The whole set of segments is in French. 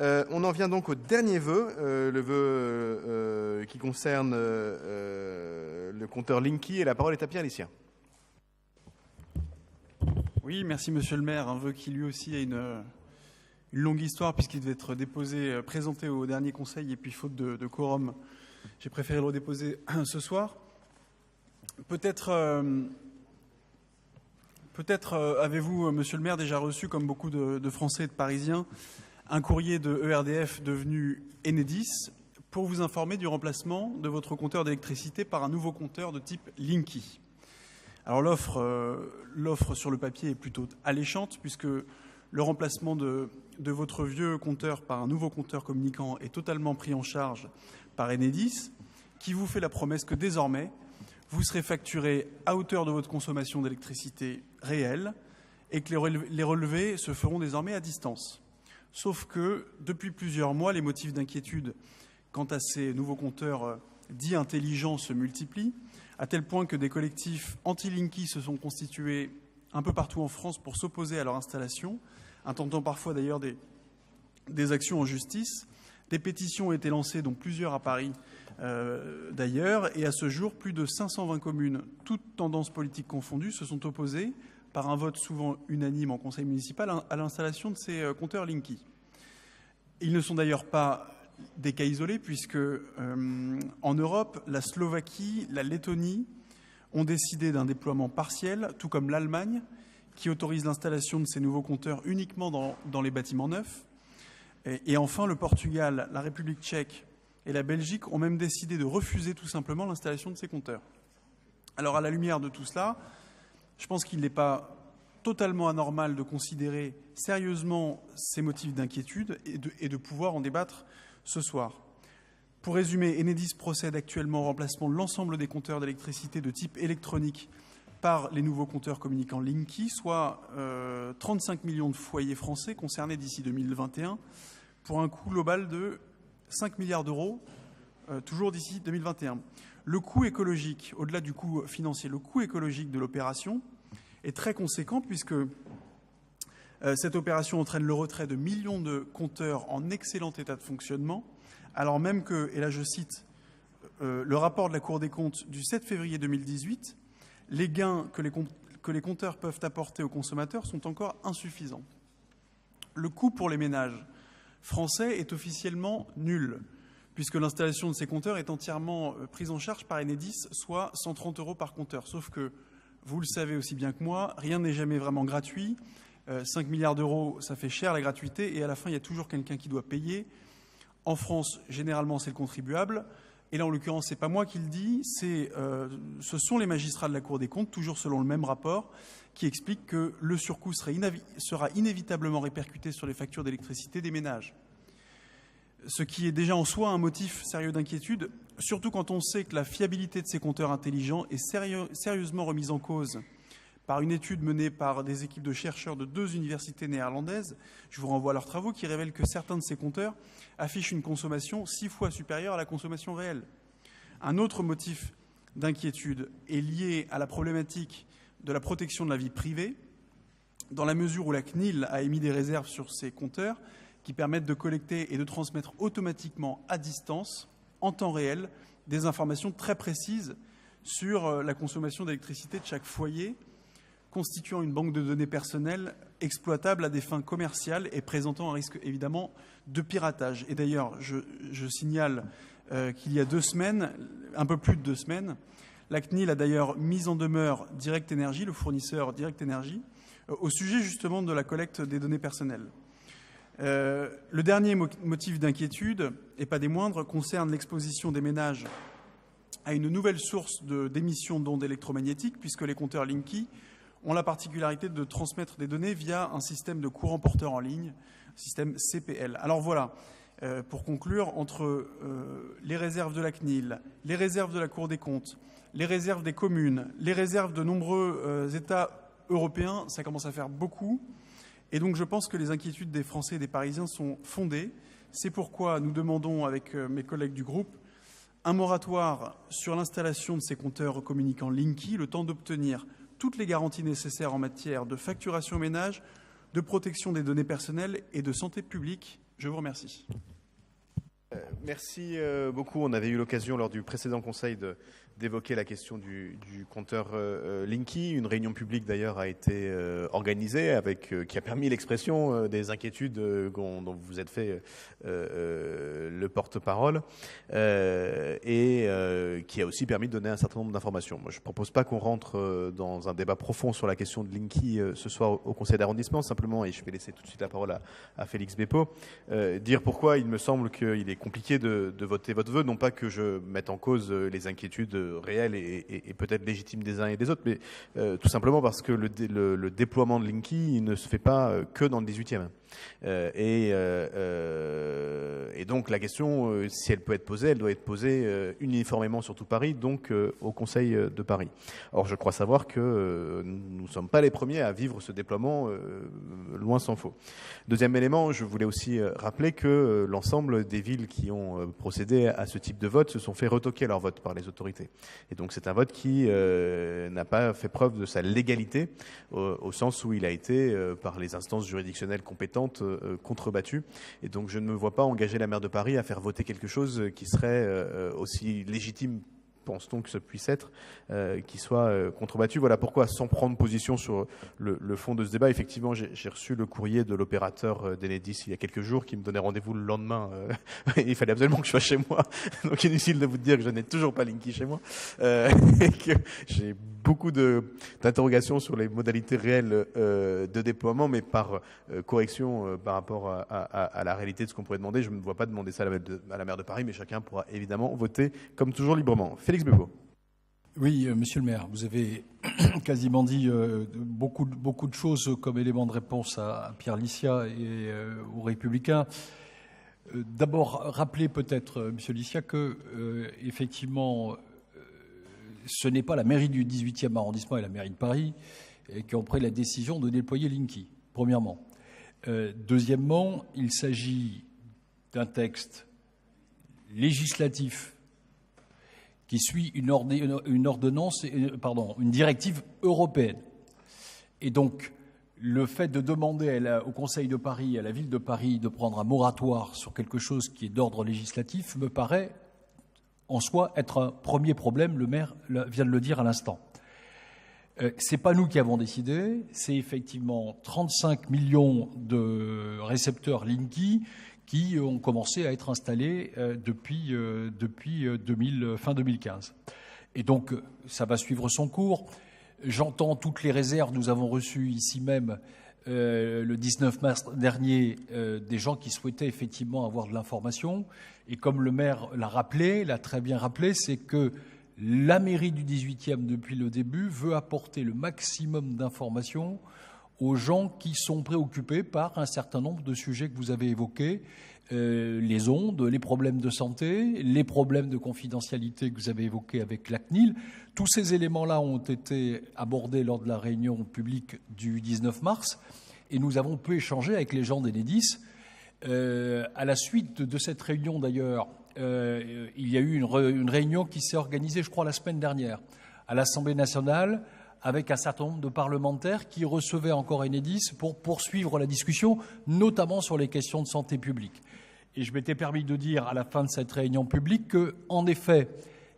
On en vient donc au dernier vœu, le vœu qui concerne le compteur Linky, et la parole est à Pierre Lissière. Oui, merci Monsieur le maire. Un vœu qui lui aussi a une longue histoire puisqu'il devait être déposé, présenté au dernier conseil et puis faute de quorum, j'ai préféré le redéposer ce soir. Peut-être avez-vous, Monsieur le maire, déjà reçu, comme beaucoup de Français et de Parisiens, un courrier de ERDF devenu Enedis pour vous informer du remplacement de votre compteur d'électricité par un nouveau compteur de type Linky. Alors l'offre sur le papier est plutôt alléchante puisque le remplacement de votre vieux compteur par un nouveau compteur communicant est totalement pris en charge par Enedis, qui vous fait la promesse que désormais, vous serez facturé à hauteur de votre consommation d'électricité réelle et que les relevés se feront désormais à distance. Sauf que, depuis plusieurs mois, les motifs d'inquiétude quant à ces nouveaux compteurs dits intelligents se multiplient, à tel point que des collectifs anti-Linky se sont constitués un peu partout en France pour s'opposer à leur installation, intentant parfois d'ailleurs des actions en justice. Des pétitions ont été lancées, dont plusieurs à Paris d'ailleurs, et à ce jour, plus de 520 communes, toutes tendances politiques confondues, se sont opposées, par un vote souvent unanime en conseil municipal, à l'installation de ces compteurs Linky. Ils ne sont d'ailleurs pas des cas isolés, puisque en Europe, la Slovaquie, la Lettonie ont décidé d'un déploiement partiel, tout comme l'Allemagne, qui autorise l'installation de ces nouveaux compteurs uniquement dans les bâtiments neufs. Et enfin, le Portugal, la République tchèque et la Belgique ont même décidé de refuser tout simplement l'installation de ces compteurs. Alors, à la lumière de tout cela, je pense qu'il n'est pas totalement anormal de considérer sérieusement ces motifs d'inquiétude et de pouvoir en débattre ce soir. Pour résumer, Enedis procède actuellement au remplacement de l'ensemble des compteurs d'électricité de type électronique par les nouveaux compteurs communicants Linky, soit 35 millions de foyers français concernés d'ici 2021, pour un coût global de 5 milliards d'euros, toujours d'ici 2021. Le coût écologique, au-delà du coût financier, le coût écologique de l'opération est très conséquent puisque cette opération entraîne le retrait de millions de compteurs en excellent état de fonctionnement, alors même que, et là je cite le rapport de la Cour des comptes du 7 février 2018, les gains que les compteurs peuvent apporter aux consommateurs sont encore insuffisants. Le coût pour les ménages français est officiellement nul, puisque l'installation de ces compteurs est entièrement prise en charge par Enedis, soit 130 € par compteur. Sauf que, vous le savez aussi bien que moi, rien n'est jamais vraiment gratuit. 5 milliards d'euros, ça fait cher la gratuité, et à la fin, il y a toujours quelqu'un qui doit payer. En France, généralement, c'est le contribuable. Et là, en l'occurrence, ce n'est pas moi qui le dis, ce sont les magistrats de la Cour des comptes, toujours selon le même rapport, qui expliquent que le surcoût sera inévitablement répercuté sur les factures d'électricité des ménages. Ce qui est déjà en soi un motif sérieux d'inquiétude, surtout quand on sait que la fiabilité de ces compteurs intelligents est sérieusement remise en cause par une étude menée par des équipes de chercheurs de 2 universités néerlandaises. Je vous renvoie à leurs travaux qui révèlent que certains de ces compteurs affichent une consommation 6 fois supérieure à la consommation réelle. Un autre motif d'inquiétude est lié à la problématique de la protection de la vie privée, dans la mesure où la CNIL a émis des réserves sur ces compteurs qui permettent de collecter et de transmettre automatiquement à distance, en temps réel, des informations très précises sur la consommation d'électricité de chaque foyer, constituant une banque de données personnelles exploitable à des fins commerciales et présentant un risque évidemment de piratage. Et d'ailleurs, je signale qu'il y a 2 semaines, un peu plus de 2 semaines, la CNIL a d'ailleurs mis en demeure Direct Energy, le fournisseur Direct Energy, au sujet justement de la collecte des données personnelles. Le dernier motif d'inquiétude, et pas des moindres, concerne l'exposition des ménages à une nouvelle source d'émissions d'ondes électromagnétiques, puisque les compteurs Linky ont la particularité de transmettre des données via un système de courant porteur en ligne, un système CPL. Alors voilà, pour conclure, entre les réserves de la CNIL, les réserves de la Cour des comptes, les réserves des communes, les réserves de nombreux États européens, ça commence à faire beaucoup. Et donc je pense que les inquiétudes des Français et des Parisiens sont fondées. C'est pourquoi nous demandons, avec mes collègues du groupe, un moratoire sur l'installation de ces compteurs communicants Linky, le temps d'obtenir toutes les garanties nécessaires en matière de facturation aux ménages, de protection des données personnelles et de santé publique Je vous remercie. Merci beaucoup. On avait eu l'occasion lors du précédent conseil d'évoquer la question du compteur Linky. Une réunion publique d'ailleurs a été organisée qui a permis l'expression des inquiétudes dont vous êtes fait le porte-parole et qui a aussi permis de donner un certain nombre d'informations. Moi, je ne propose pas qu'on rentre dans un débat profond sur la question de Linky ce soir au conseil d'arrondissement, simplement, et je vais laisser tout de suite la parole à Félix Beppo, dire pourquoi il me semble qu'il est compliqué de voter votre vœu, non pas que je mette en cause les inquiétudes réelles et peut-être légitimes des uns et des autres, mais tout simplement parce que le déploiement de Linky ne se fait pas que dans le 18e. Et donc la question, si elle peut être posée, elle doit être posée uniformément sur tout Paris, donc au Conseil de Paris. Or, je crois savoir que nous ne sommes pas les premiers à vivre ce déploiement, loin s'en faut. Deuxième élément, je voulais aussi rappeler que l'ensemble des villes qui ont procédé à ce type de vote se sont fait retoquer leur vote par les autorités. Et donc c'est un vote qui n'a pas fait preuve de sa légalité, au sens où il a été, par les instances juridictionnelles compétentes, contrebattu. Et donc je ne me vois pas engager la maire de Paris à faire voter quelque chose qui serait aussi légitime, pense-t-on que ce puisse être, qui soit contrebattu. Voilà pourquoi, sans prendre position sur le fond de ce débat, effectivement, j'ai reçu le courrier de l'opérateur d'Enedis il y a quelques jours qui me donnait rendez-vous le lendemain. Il fallait absolument que je sois chez moi. Donc inutile de vous dire que je n'ai toujours pas Linky chez moi. Et que j'ai beaucoup d'interrogations sur les modalités réelles de déploiement, mais par correction par rapport à la réalité de ce qu'on pourrait demander. Je ne me vois pas demander ça à la maire de Paris, mais chacun pourra évidemment voter comme toujours librement. Félix Beppo. Oui, monsieur le maire, vous avez quasiment dit beaucoup de choses comme élément de réponse à Pierre Licia et aux Républicains. D'abord, rappelez peut-être, monsieur Licia, que effectivement, ce n'est pas la mairie du 18e arrondissement et la mairie de Paris qui ont pris la décision de déployer Linky, premièrement. Deuxièmement, il s'agit d'un texte législatif qui suit une directive européenne. Et donc, le fait de demander au Conseil de Paris, à la ville de Paris, de prendre un moratoire sur quelque chose qui est d'ordre législatif me paraît en soi être un premier problème. Le maire vient de le dire à l'instant. C'est pas nous qui avons décidé, c'est effectivement 35 millions de récepteurs Linky qui ont commencé à être installés depuis fin 2015. Et donc, ça va suivre son cours. J'entends toutes les réserves. Nous avons reçu ici même, le 19 mars dernier, des gens qui souhaitaient effectivement avoir de l'information. Et comme le maire l'a très bien rappelé, c'est que la mairie du 18e, depuis le début, veut apporter le maximum d'informations aux gens qui sont préoccupés par un certain nombre de sujets que vous avez évoqués, les ondes, les problèmes de santé, les problèmes de confidentialité que vous avez évoqués avec la CNIL. Tous ces éléments-là ont été abordés lors de la réunion publique du 19 mars et nous avons pu échanger avec les gens d'Enedis. À la suite de cette réunion, d'ailleurs, il y a eu une réunion qui s'est organisée, je crois, la semaine dernière à l'Assemblée nationale, avec un certain nombre de parlementaires qui recevaient encore Enedis pour poursuivre la discussion, notamment sur les questions de santé publique. Et je m'étais permis de dire à la fin de cette réunion publique qu'en effet,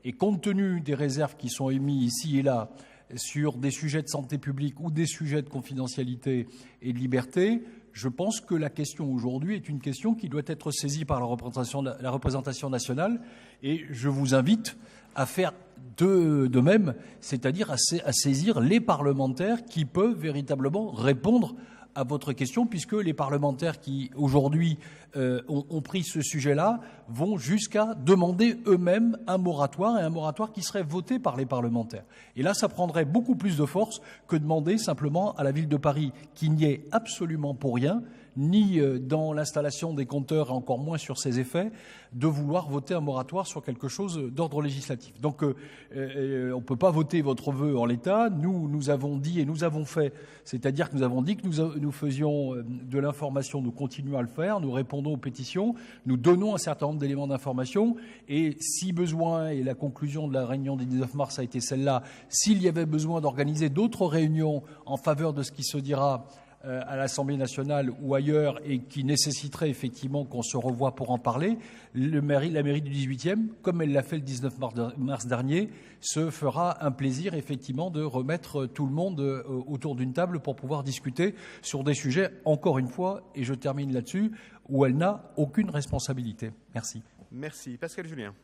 et compte tenu des réserves qui sont émises ici et là sur des sujets de santé publique ou des sujets de confidentialité et de liberté, je pense que la question aujourd'hui est une question qui doit être saisie par la représentation nationale, et je vous invite à faire de même, c'est-à-dire à saisir les parlementaires qui peuvent véritablement répondre à votre question, puisque les parlementaires qui aujourd'hui ont pris ce sujet-là vont jusqu'à demander eux-mêmes un moratoire, et un moratoire qui serait voté par les parlementaires. Et là, ça prendrait beaucoup plus de force que demander simplement à la ville de Paris, qui n'y est absolument pour rien, ni dans l'installation des compteurs, et encore moins sur ses effets, de vouloir voter un moratoire sur quelque chose d'ordre législatif. Donc, on ne peut pas voter votre vœu en l'état. Nous avons dit et nous avons fait, c'est-à-dire que nous avons dit que nous faisions de l'information, nous continuons à le faire, nous répondons aux pétitions, nous donnons un certain nombre d'éléments d'information, et si besoin, et la conclusion de la réunion du 19 mars a été celle-là, s'il y avait besoin d'organiser d'autres réunions en faveur de ce qui se dira à l'Assemblée nationale ou ailleurs et qui nécessiterait effectivement qu'on se revoie pour en parler, la mairie du 18e, comme elle l'a fait le 19 mars dernier, se fera un plaisir effectivement de remettre tout le monde autour d'une table pour pouvoir discuter sur des sujets, encore une fois, et je termine là-dessus, où elle n'a aucune responsabilité. Merci. Merci. Pascal Julien.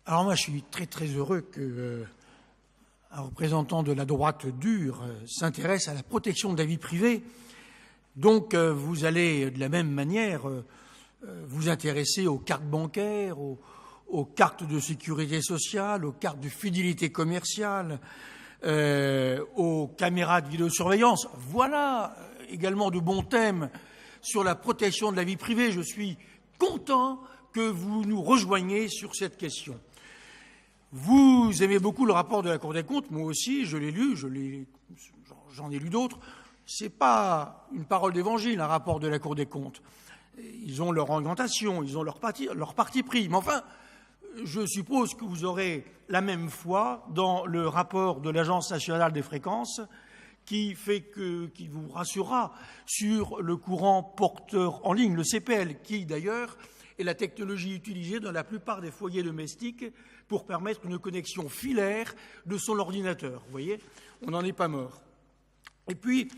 Alors moi, je suis très très heureux que un représentant de la droite dure s'intéresse à la protection de la vie privée. Donc vous allez de la même manière vous intéresser aux cartes bancaires, aux cartes de sécurité sociale, aux cartes de fidélité commerciale, aux caméras de vidéosurveillance. Voilà également de bons thèmes sur la protection de la vie privée. Je suis content que vous nous rejoigniez sur cette question. Vous aimez beaucoup le rapport de la Cour des comptes, moi aussi, je l'ai lu, j'en ai lu d'autres. C'est pas une parole d'évangile, un rapport de la Cour des comptes. Ils ont leur orientation, ils ont leur parti pris. Mais enfin, je suppose que vous aurez la même foi dans le rapport de l'Agence nationale des fréquences qui vous rassurera sur le courant porteur en ligne, le CPL, qui d'ailleurs est la technologie utilisée dans la plupart des foyers domestiques pour permettre une connexion filaire de son ordinateur. Vous voyez, on n'en est pas mort. Et puis,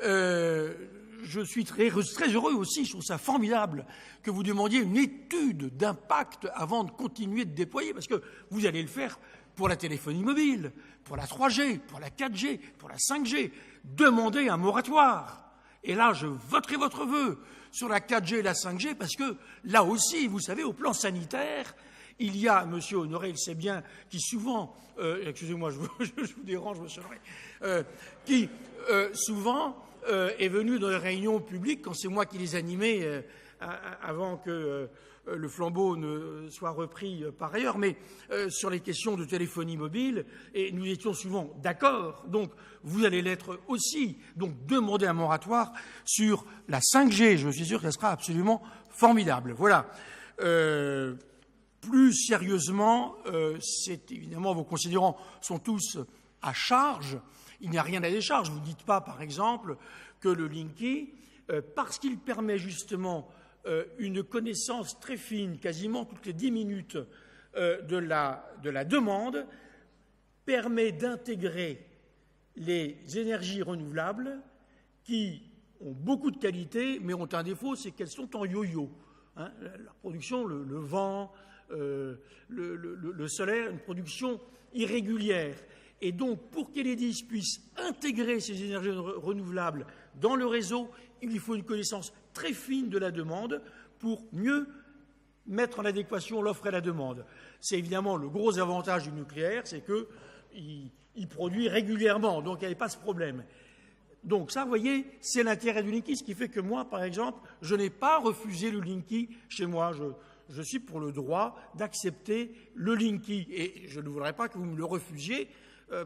je suis très heureux aussi, je trouve ça formidable que vous demandiez une étude d'impact avant de continuer de déployer, parce que vous allez le faire pour la téléphonie mobile, pour la 3G, pour la 4G, pour la 5G. Demandez un moratoire. Et là, je voterai votre vœu sur la 4G et la 5G, parce que là aussi, vous savez, au plan sanitaire, il y a, monsieur Honoré, il sait bien, qui souvent, excusez-moi, je vous dérange, monsieur Honoré, qui souvent est venu dans les réunions publiques, quand c'est moi qui les animais, avant que le flambeau ne soit repris par ailleurs, mais sur les questions de téléphonie mobile, et nous étions souvent d'accord, donc vous allez l'être aussi, donc demandez un moratoire sur la 5G, je suis sûr que ça sera absolument formidable. Voilà. Plus sérieusement, c'est évidemment, vos considérants sont tous à charge, il n'y a rien à décharge. Vous ne dites pas, par exemple, que le Linky, parce qu'il permet justement une connaissance très fine, quasiment toutes les 10 minutes de la demande, permet d'intégrer les énergies renouvelables qui ont beaucoup de qualité, mais ont un défaut, c'est qu'elles sont en yo-yo. Hein, la production, le vent, le solaire, une production irrégulière. Et donc, pour qu'Enedis puisse intégrer ces énergies renouvelables dans le réseau, il lui faut une connaissance très fine de la demande pour mieux mettre en adéquation l'offre et la demande. C'est évidemment le gros avantage du nucléaire, c'est qu'il produit régulièrement, donc il n'y avait pas ce problème. Donc ça, vous voyez, c'est l'intérêt du Linky, ce qui fait que moi, par exemple, je n'ai pas refusé le Linky chez moi. Je suis pour le droit d'accepter le Linky et je ne voudrais pas que vous me le refusiez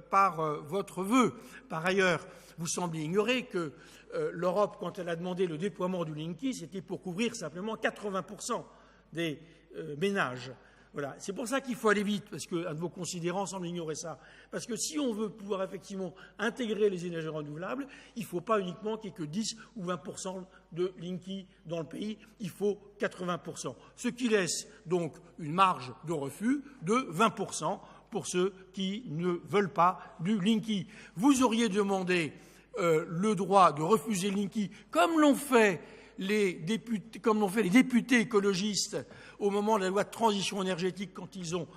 par votre vœu. Par ailleurs, vous semblez ignorer que l'Europe, quand elle a demandé le déploiement du Linky, c'était pour couvrir simplement 80% des ménages. Voilà. C'est pour ça qu'il faut aller vite, parce qu'un de vos considérants semble ignorer ça. Parce que si on veut pouvoir effectivement intégrer les énergies renouvelables, il ne faut pas uniquement qu'il n'y ait que 10 ou 20% de Linky dans le pays, il faut 80%. Ce qui laisse donc une marge de refus de 20% pour ceux qui ne veulent pas du Linky. Vous auriez demandé le droit de refuser le Linky, comme l'ont fait les députés écologistes au moment de la loi de transition énergétique, quand ils ont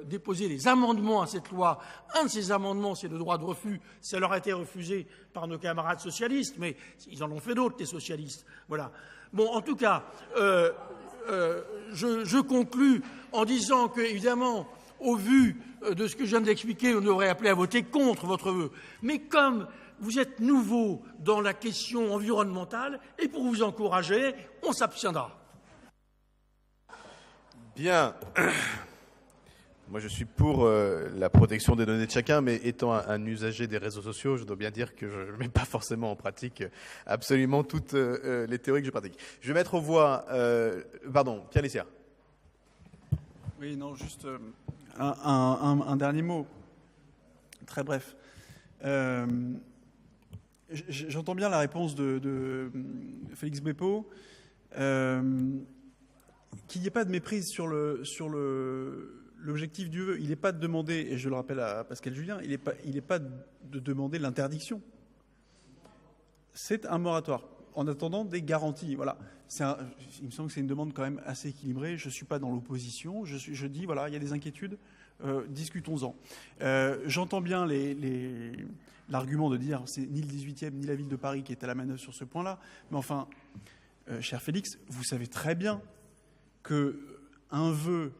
déposé des amendements à cette loi. Un de ces amendements, c'est le droit de refus. Ça leur a été refusé par nos camarades socialistes, mais ils en ont fait d'autres, les socialistes. Voilà. Bon, en tout cas, je conclus en disant que, évidemment, au vu de ce que je viens d'expliquer, on devrait appeler à voter contre votre vœu. Mais comme vous êtes nouveau dans la question environnementale, et pour vous encourager, on s'abstiendra. Bien. Moi, je suis pour la protection des données de chacun, mais étant un usager des réseaux sociaux, je dois bien dire que je ne mets pas forcément en pratique absolument toutes les théories que je pratique. Je vais mettre aux voix... pardon, Pierre Lissière. Oui, non, juste un dernier mot, très bref. J'entends bien la réponse de Félix Bépeau, qu'il n'y ait pas de méprise sur l'objectif du vœu. Il n'est pas de demander, et je le rappelle à Pascal Julien, il n'est pas de demander l'interdiction. C'est un moratoire, en attendant des garanties. Voilà. Il me semble que c'est une demande quand même assez équilibrée. Je ne suis pas dans l'opposition. Je dis, voilà, il y a des inquiétudes, discutons-en. J'entends bien l'argument de dire c'est ni le 18e ni la ville de Paris qui est à la manœuvre sur ce point-là. Mais enfin, cher Félix, vous savez très bien qu'un vœu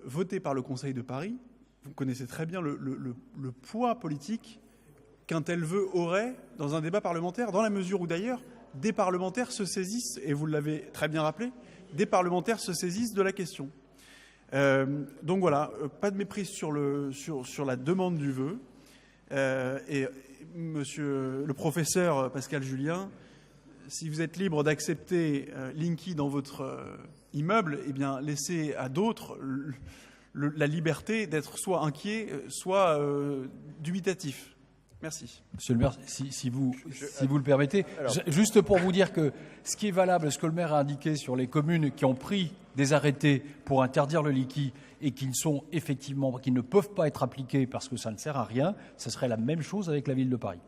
voté par le Conseil de Paris, vous connaissez très bien le poids politique qu'un tel vœu aurait dans un débat parlementaire, dans la mesure où d'ailleurs des parlementaires se saisissent, et vous l'avez très bien rappelé, des parlementaires se saisissent de la question. Donc voilà, pas de méprise sur la demande du vœu. Et monsieur le professeur Pascal Julien, si vous êtes libre d'accepter Linky dans votre immeuble, eh bien laissez à d'autres la liberté d'être soit inquiet, soit dubitatif. Merci. Monsieur le maire, si vous le permettez, juste pour vous dire que ce qui est valable, ce que le maire a indiqué sur les communes qui ont pris des arrêtés pour interdire le liquide et qui ne peuvent pas être appliqués parce que ça ne sert à rien, ce serait la même chose avec la ville de Paris.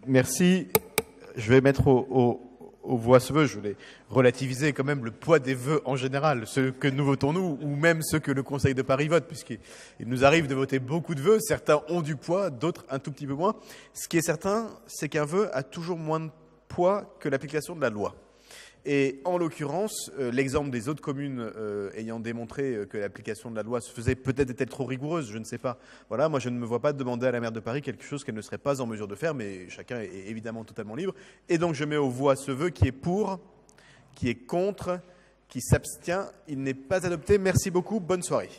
Merci. Je vais mettre aux voix ce vœu. Je voulais relativiser quand même le poids des vœux en général, ceux que nous votons nous, ou même ceux que le Conseil de Paris vote, puisqu'il nous arrive de voter beaucoup de vœux. Certains ont du poids, d'autres un tout petit peu moins. Ce qui est certain, c'est qu'un vœu a toujours moins de poids que l'application de la loi. Et en l'occurrence, l'exemple des autres communes ayant démontré que l'application de la loi se faisait peut-être était trop rigoureuse, je ne sais pas. Voilà, moi je ne me vois pas demander à la maire de Paris quelque chose qu'elle ne serait pas en mesure de faire, mais chacun est évidemment totalement libre. Et donc je mets aux voix ce vœu qui est pour, qui est contre, qui s'abstient. Il n'est pas adopté. Merci beaucoup. Bonne soirée.